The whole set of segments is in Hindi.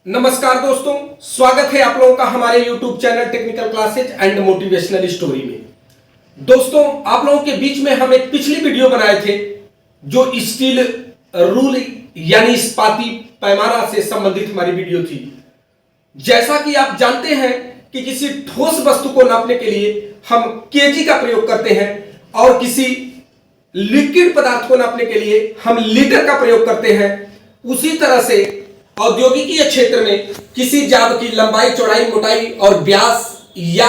नमस्कार दोस्तों, स्वागत है आप लोगों का हमारे YouTube channel technical classes and motivational story में। दोस्तों, आप लोगों के बीच में हम एक पिछली वीडियो बनाए थे जो स्टील रूल यानी इस्पाती पैमाना से संबंधित हमारी वीडियो थी। जैसा कि आप जानते हैं कि किसी ठोस वस्तु को नापने के लिए हम केजी का प्रयोग करते हैं और किसी लिक्विड पदार्थ को नापने के लिए हम लीटर का प्रयोग करते हैं। उसी तरह से औद्योगिकीय क्षेत्र में किसी जाब की लंबाई, चौड़ाई, मोटाई और व्यास या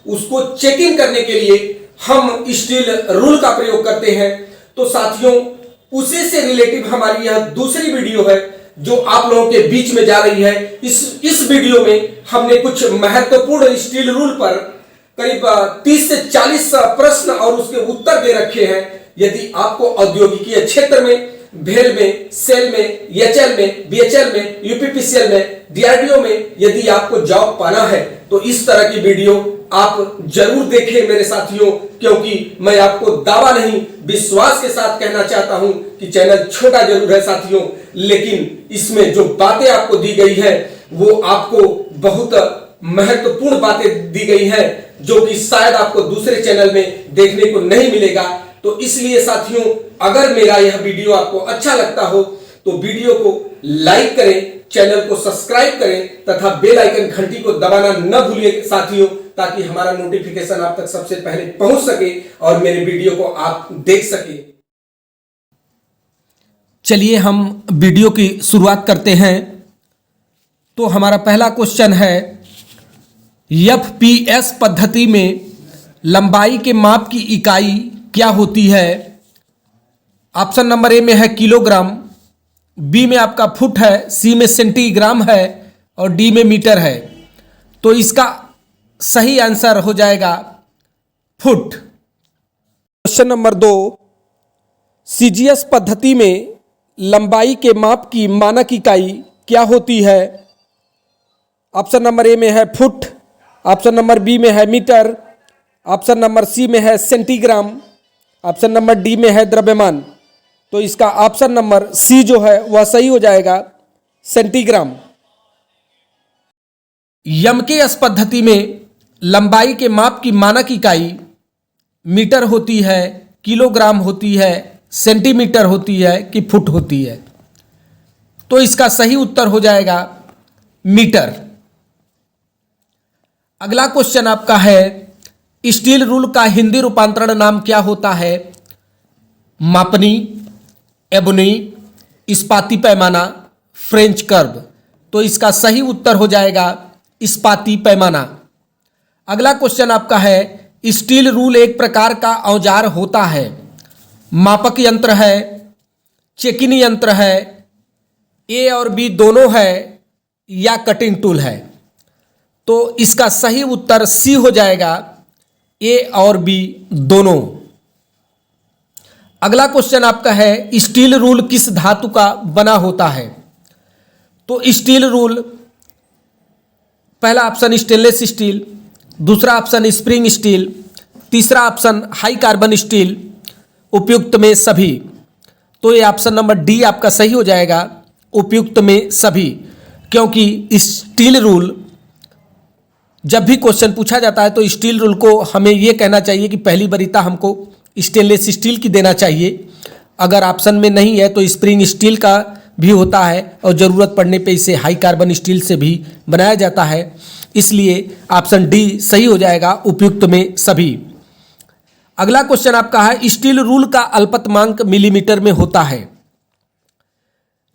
उसको चेकिंग करने के लिए हम स्टील रूल का प्रयोग करते हैं। तो साथियों, उसी से रिलेटिव हमारी यह दूसरी वीडियो है जो आप लोगों के बीच में जा रही है। इस वीडियो में हमने कुछ महत्वपूर्ण स्टील रूल पर करीब 30 से 40 प्रश्न और उसके उत्तर दे रखे हैं। यदि आपको औद्योगिकीय क्षेत्र में, भेल में, सेल में, एचएल में, बीएचएल में, यूपीपीसीएल में, डीआरडीओ में यदि आपको जॉब पाना है तो इस तरह की वीडियो आप जरूर देखें मेरे साथियों, क्योंकि मैं आपको दावा नहीं विश्वास के साथ कहना चाहता हूं कि चैनल छोटा जरूर है साथियों, लेकिन इसमें जो बातें आपको दी गई है वो आपको बहुत महत्वपूर्ण बातें दी गई है जो कि शायद आपको दूसरे चैनल में देखने को नहीं मिलेगा। तो इसलिए साथियों, अगर मेरा यह वीडियो आपको अच्छा लगता हो तो वीडियो को लाइक करें, चैनल को सब्सक्राइब करें तथा बेल आइकन घंटी को दबाना न भूलिए साथियों, ताकि हमारा नोटिफिकेशन आप तक सबसे पहले पहुंच सके और मेरे वीडियो को आप देख सके। चलिए हम वीडियो की शुरुआत करते हैं। तो हमारा पहला क्वेश्चन है, एफपीएस पद्धति में लंबाई के माप की इकाई क्या होती है? ऑप्शन नंबर ए में है किलोग्राम, बी में आपका फुट है, सी में सेंटीग्राम है और डी में मीटर है। तो इसका सही आंसर हो जाएगा फुट। क्वेश्चन नंबर 2, सीजीएस पद्धति में लंबाई के माप की मानक इकाई क्या होती है? ऑप्शन नंबर ए में है फुट, ऑप्शन नंबर बी में है मीटर, ऑप्शन नंबर सी में है सेंटीग्राम, ऑप्शन नंबर डी में है द्रव्यमान। तो इसका ऑप्शन नंबर सी जो है वह सही हो जाएगा, सेंटीग्राम। यमकेएस पद्धति में लंबाई के माप की मानक इकाई मीटर होती है, किलोग्राम होती है, सेंटीमीटर होती है कि फुट होती है? तो इसका सही उत्तर हो जाएगा मीटर। अगला क्वेश्चन आपका है, स्टील रूल का हिंदी रूपांतरण नाम क्या होता है? मापनी, एबोनी, इस्पाती पैमाना, फ्रेंच कर्व। तो इसका सही उत्तर हो जाएगा इस्पाती पैमाना। अगला क्वेश्चन आपका है, स्टील रूल एक प्रकार का औजार होता है, मापक यंत्र है, चेकिंग यंत्र है, ए और बी दोनों है या कटिंग टूल है? तो इसका सही उत्तर सी हो जाएगा, ए और बी दोनों। अगला क्वेश्चन आपका है, स्टील रूल किस धातु का बना होता है? तो स्टील रूल, पहला ऑप्शन स्टेनलेस स्टील, दूसरा ऑप्शन स्प्रिंग स्टील, तीसरा ऑप्शन हाई कार्बन स्टील, उपयुक्त में सभी। तो ये ऑप्शन नंबर डी आपका सही हो जाएगा, उपयुक्त में सभी। क्योंकि स्टील रूल जब भी क्वेश्चन पूछा जाता है तो स्टील रूल को हमें यह कहना चाहिए कि पहली वरीयता हमको स्टेनलेस स्टील की देना चाहिए। अगर ऑप्शन में नहीं है तो स्प्रिंग स्टील का भी होता है और ज़रूरत पड़ने पे इसे हाई कार्बन स्टील से भी बनाया जाता है। इसलिए ऑप्शन डी सही हो जाएगा, उपयुक्त में सभी। अगला क्वेश्चन आपका है, स्टील रूल का अल्पतमांक मिलीमीटर में होता है,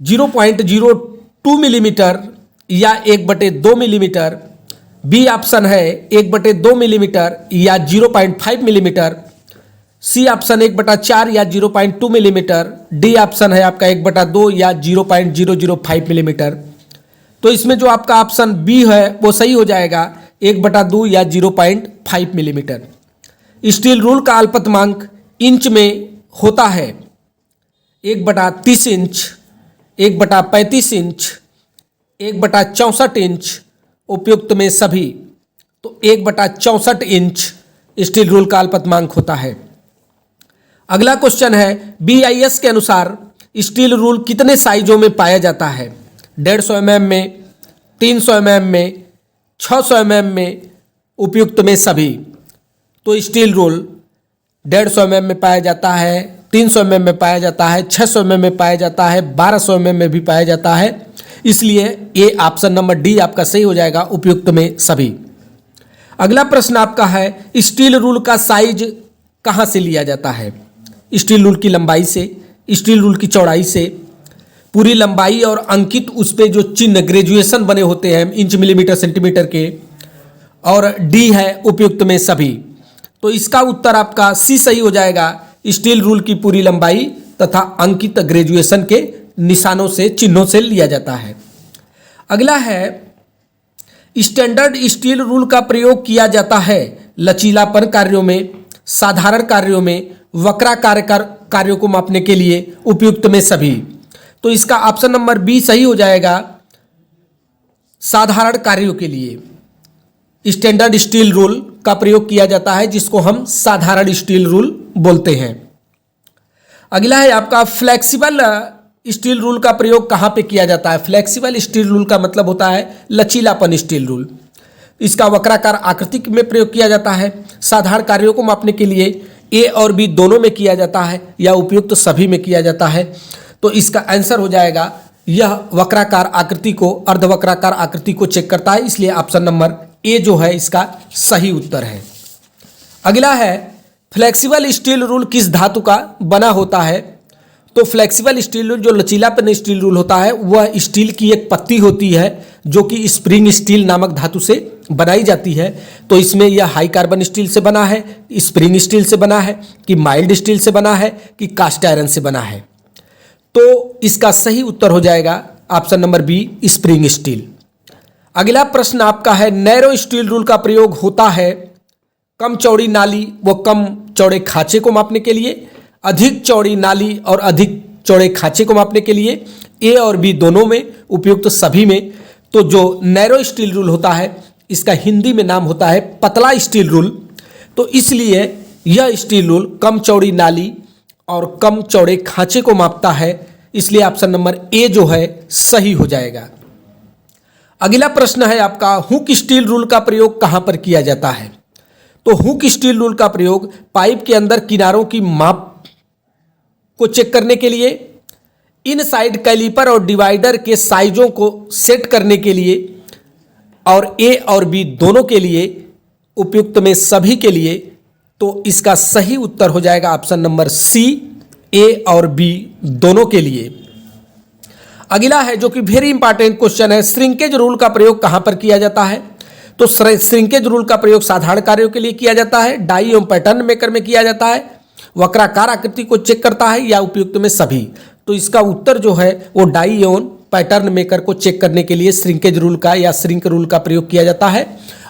0.02 मिलीमीटर या 1/2 मिलीमीटर। बी ऑप्शन है 1/2 मिलीमीटर या 0.5 मिलीमीटर, सी ऑप्शन 1/4 या 0.2 मिलीमीटर, डी ऑप्शन है आपका 1/2 या 0.005 मिलीमीटर। तो इसमें जो आपका ऑप्शन बी है वो सही हो जाएगा, 1/2 या 0.5 मिलीमीटर। स्टील रूल का अल्पतमांक इंच में होता है, 1/30 इंच, 1/35 इंच, 1/64 इंच, उपयुक्त में सभी। तो 1/64 इंच स्टील रूल का अल्पतमांक होता है। अगला क्वेश्चन है, BIS के अनुसार स्टील रूल कितने साइजों में पाया जाता है? 150 mm में, 300 mm में, 600 mm में, उपयुक्त में सभी। तो स्टील रूल 150 mm में पाया जाता है, 300 mm में पाया जाता है, 600 mm में पाया जाता है, 1200 mm में भी पाया जाता है। इसलिए ये ऑप्शन नंबर डी आपका सही हो जाएगा, उपयुक्त में सभी। अगला प्रश्न आपका है, स्टील रूल का साइज कहाँ से लिया जाता है? स्टील रूल की लंबाई से, स्टील रूल की चौड़ाई से, पूरी लंबाई और अंकित उस पे जो चिन्ह ग्रेजुएशन बने होते हैं इंच, मिलीमीटर, सेंटीमीटर के, और डी है उपयुक्त में सभी। तो इसका उत्तर आपका सी सही हो जाएगा, स्टील रूल की पूरी लंबाई तथा अंकित ग्रेजुएशन के निशानों से, चिन्हों से लिया जाता है। अगला है, स्टैंडर्ड स्टील रूल का प्रयोग किया जाता है लचीलापन कार्यों में, साधारण कार्यों में, वक्राकार कार्यों को मापने के लिए, उपयुक्त में सभी। तो इसका ऑप्शन नंबर बी सही हो जाएगा, साधारण कार्यों के लिए स्टैंडर्ड स्टील रूल का प्रयोग किया जाता है, जिसको हम साधारण स्टील रूल बोलते हैं। अगला है आपका, फ्लेक्सिबल स्टील रूल का प्रयोग कहाँ पे किया जाता है? फ्लेक्सिबल स्टील रूल का मतलब होता है लचीलापन स्टील रूल। इसका वक्राकार आकृति में प्रयोग किया जाता है, साधारण कार्यों को मापने के लिए ए और बी दोनों में किया जाता है, या उपयुक्त सभी में किया जाता है। तो इसका आंसर हो जाएगा, यह वक्राकार आकृति को, अर्धवक्राकार आकृति को चेक करता है, इसलिए ऑप्शन नंबर ए जो है इसका सही उत्तर है। अगला है, फ्लेक्सिबल स्टील रूल किस धातु का बना होता है? तो फ्लेक्सिबल स्टील रूल, जो लचीलापन स्टील रूल होता है, वह स्टील की एक पत्ती होती है जो कि स्प्रिंग स्टील नामक धातु से बनाई जाती है। तो इसमें यह हाई कार्बन स्टील से बना है, स्प्रिंग स्टील से बना है, कि माइल्ड स्टील से बना है, कि कास्ट आयरन से बना है। तो इसका सही उत्तर हो जाएगा option number B, spring steel. अगला प्रश्न आपका है, नैरो स्टील रूल का प्रयोग होता है कम चौड़ी नाली व कम चौड़े खांचे को मापने के लिए, अधिक चौड़ी नाली और अधिक चौड़े खांचे को मापने के लिए, ए और बी दोनों में, उपयुक्त सभी में। तो जो नैरो स्टील रूल होता है, इसका हिंदी में नाम होता है पतला स्टील रूल। तो इसलिए यह स्टील रूल कम चौड़ी नाली और कम चौड़े खांचे को मापता है, इसलिए ऑप्शन नंबर ए जो है सही हो जाएगा। अगला प्रश्न है आपका, हुक स्टील रूल का प्रयोग कहां पर किया जाता है? तो हुक स्टील रूल का प्रयोग पाइप के अंदर किनारों की माप को चेक करने के लिए, इनसाइड कैलिपर और डिवाइडर के साइजों को सेट करने के लिए, और ए और बी दोनों के लिए, उपयुक्त में सभी के लिए। तो इसका सही उत्तर हो जाएगा ऑप्शन नंबर सी, ए और बी दोनों के लिए। अगला है, जो कि वेरी इंपॉर्टेंट क्वेश्चन है, श्रिंकेज रूल का प्रयोग कहां पर किया जाता है? तो श्रिंकेज रूल का प्रयोग साधारण कार्यों के लिए किया जाता है, डाई एवं पैटर्न मेकर में किया जाता है, वक्राकार आकृति को चेक करता है, या उपयुक्त में सभी। तो इसका उत्तर जो है वो डाई एवं पैटर्न मेकर को चेक करने के लिए श्रिंकेज रूल का या श्रिंक रूल का प्रयोग किया जाता है।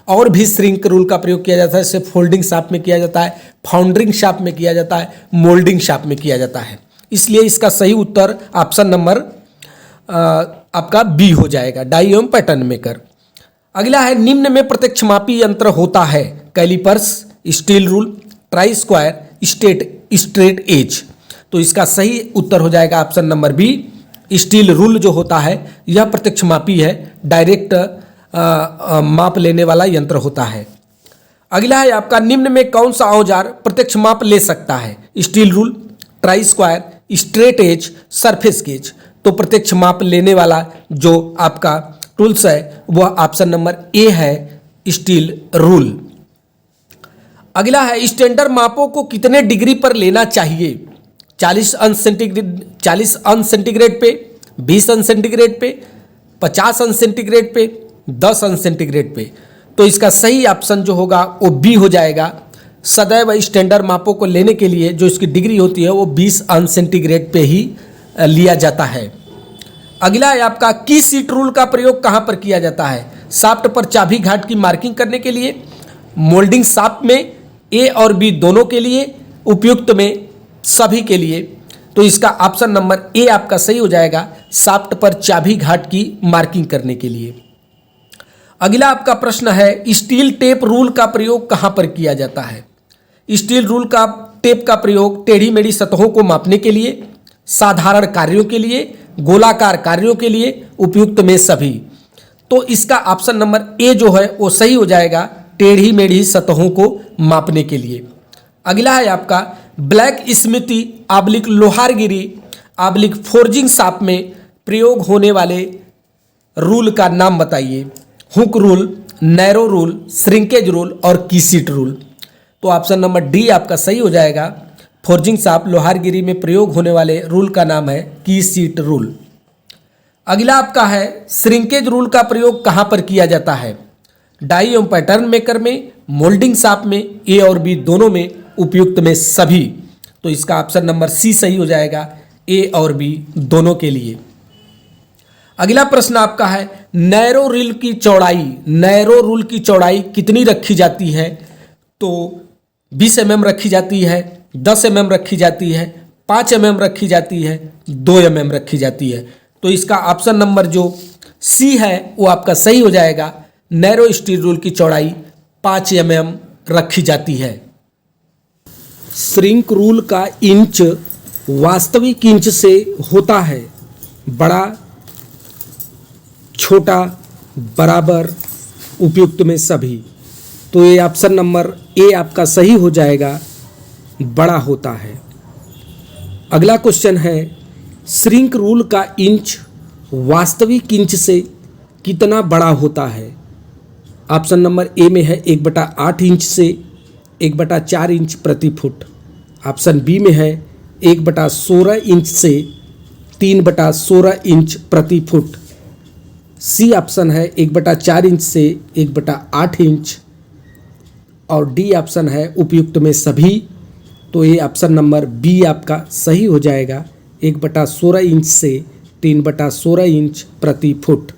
और भी श्रिंक रूल का प्रयोग किया जाता है, जैसे फोल्डिंग शाप में किया जाता है, फाउंडरिंग शाप में किया जाता है, मोल्डिंग शाप में किया जाता है। इसलिए इसका सही उत्तर ऑप्शन नंबर आपका बी हो जाएगा, डाई एवं पैटर्न मेकर। अगला है, निम्न में प्रत्यक्षमापी यंत्र होता है callipers, steel rule, try square, straight edge. तो इसका सही उत्तर हो जाएगा option number B, steel rule जो होता है यह प्रत्यक्षमापी है, डायरेक्ट माप लेने वाला यंत्र होता है। अगला है आपका, निम्न में कौन सा औजार प्रत्यक्ष माप ले सकता है? Steel rule, try square, straight edge, surface gauge. तो प्रत्यक्ष माप लेने वाला जो आपका टूल्स है वह ऑप्शन नंबर ए है, स्टील रूल। अगला है, स्टैंडर्ड मापों को कितने डिग्री पर लेना चाहिए? 40 अंश सेंटीग्रेड पे, 20 अंश सेंटीग्रेड पे, 50 अंश सेंटीग्रेड पे, 10 अंश सेंटीग्रेड पे। तो इसका सही ऑप्शन जो होगा वो बी हो जाएगा। सदैव स्टैंडर्ड मापों को लेने के लिए जो इसकी डिग्री होती है वो 20 अंश सेंटीग्रेड पे ही लिया जाता है। अगला है आपका, की सीट रूल का प्रयोग कहाँ पर किया जाता है? शाफ्ट पर चाबी घाट की मार्किंग करने के लिए, मोल्डिंग शाफ्ट में, ए और बी दोनों के लिए, उपयुक्त में सभी के लिए। तो इसका ऑप्शन नंबर ए आपका सही हो जाएगा, शाफ्ट पर चाबी घाट की मार्किंग करने के लिए। अगला आपका प्रश्न है, स्टील टेप रूल का प्रयोग कहां पर किया जाता है? स्टील रूल का टेप का प्रयोग टेढ़ी मेढ़ी सतहों को मापने के लिए, साधारण कार्यों के लिए, गोलाकार कार्यों के लिए, उपयुक्त में सभी। तो इसका ऑप्शन नंबर ए जो है वो सही हो जाएगा, टेढ़ी मेढ़ी सतहों को मापने के लिए। अगला है आपका ब्लैक स्मिथी आब्लिक लोहारगिरी आब्लिक फोर्जिंग शॉप में प्रयोग होने वाले रूल का नाम बताइए। Hook rule, narrow rule, shrinkage rule और कीसीट रूल। तो ऑप्शन नंबर डी आपका सही हो जाएगा। फोर्जिंग शॉप लोहारगिरी में प्रयोग होने वाले रूल का नाम है कीसीट रूल। अगला आपका है श्रिंकेज रूल का प्रयोग कहाँ पर किया जाता है? डाई एवं पैटर्न मेकर में, मोल्डिंग शॉप में, ए और बी दोनों में, उपयुक्त में सभी। तो इसका ऑप्शन नंबर सी सही हो जाएगा, ए और बी दोनों के लिए। अगला प्रश्न आपका है नैरो रूल की चौड़ाई, नैरो रूल की चौड़ाई कितनी रखी जाती है? तो 20 mm रखी जाती है, 10 mm रखी जाती है, 5 mm रखी जाती है, 2 mm रखी जाती है। तो इसका ऑप्शन नंबर जो सी है वो आपका सही हो जाएगा। नैरो स्टील रूल की चौड़ाई 5 mm रखी जाती है। श्रिंक रूल का इंच वास्तविक इंच से होता है बड़ा, छोटा, बराबर, उपयुक्त में सभी। तो ये ऑप्शन नंबर ए आपका सही हो जाएगा, बड़ा होता है। अगला क्वेश्चन है श्रिंक रूल का इंच वास्तविक इंच से कितना बड़ा होता है? ऑप्शन नंबर ए में है 1/8 इंच से 1/4 इंच प्रति फुट। ऑप्शन बी में है 1/16 इंच से 3/16 इंच प्रति फुट। सी ऑप्शन है 1/4 इंच से 1/8 इंच और डी ऑप्शन है उपयुक्त में सभी। तो ये ऑप्शन नंबर बी आपका सही हो जाएगा, 1/16 इंच से 3/16 इंच प्रति फुट।